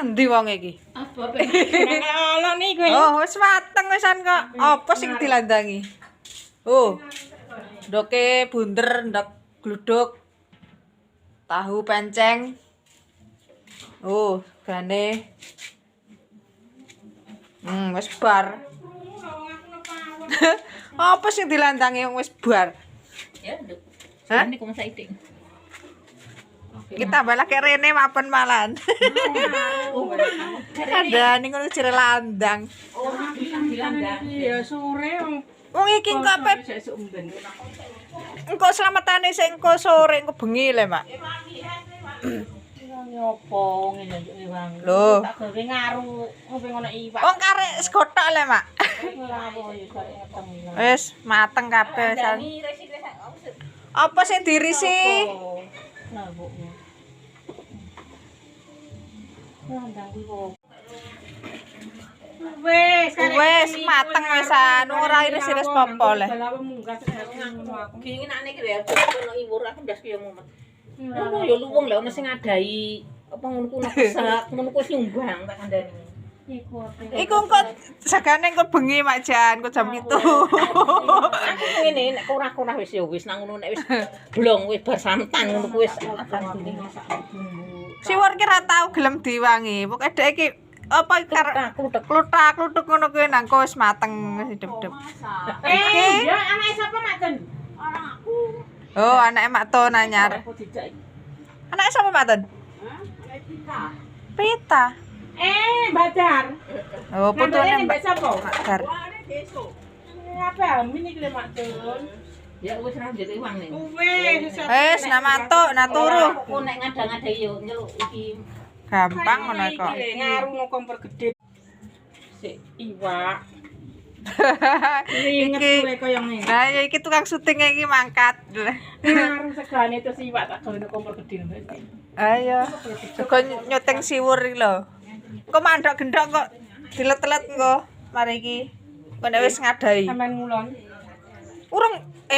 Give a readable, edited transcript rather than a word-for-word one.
Endi wong iki? Apa pengen nih gue. Oh, wis mateng wisan kok. Apa sing dilandangi? Oh. Ndoke bunder, ndok gluduk. Tahu penceng. Oh, gane. Wis bar. Apa sing dilandangi wis bar? Ya, nduk. Hah? Ini kok saiting. Kita balik rene mapen malan. Ada ning ngono jere landang. Oh, bilang Iya sore Wong iki kok pe sesuk mben. engko slametane sing engko sore engko bengi le, Mak. Nyopo ngene iki Bang. Lho. Tak gawe ngaru ngopi ngono iwak. Wong karek segotok le, Mak. Ora apa ya karek ngeteng. Wis mateng kabeh san. Apa sing dirisi? Nah, Bu. Landang kuwi kok. Wis mateng wisan, ora iris-iris apa le. Kenging nek iki lho ono iwur aku ndas ki yo mumet. Ngono yo luwung lho ono sing ngadahi apa ngono ku nesak, ngono ku nyumbang tak kandhani. Iku engko sagane engko bengi Mak Jan, engko jam 7. Ngene nek ora-ora wis ya wis nang ngono nek wis blong wis bar santan ngono ku wis akan masak bumbu. Siwur ki ra tau gelem diwangi. Pokoke dhek iki apa kluthak-kluthuk ngono kuwi nang wis mateng hidup-hidup. Ya anak sapa Mak Ten? Anakku. Oh, anake Mak Ton anyar. Aku dijak. Anake sapa Mak Ton? Pita. Pita. Badar. Oh, putune Mbak sapa? Mak Dar. Apa mini ki Mak Ten? Ya wis ra njeli wang ning. Wis Wis namatuk, naturu. Aku nek ngadang-adang yo nyeluk iki Gampang ngono kok. ngaru no kompor gede. Sik iwak. Iki Inget kowe koyo ngene. nah ya iki tukang syuting iki mangkat. Ngaru segane terus iwak tak gawe no kompor gede. Ayo. Sego nyuting siwur iki lho. Kok mandok gendok kok dilet-let engko mari iki. Kok nek wis ngadahi. Sampeyan ngulon. Urung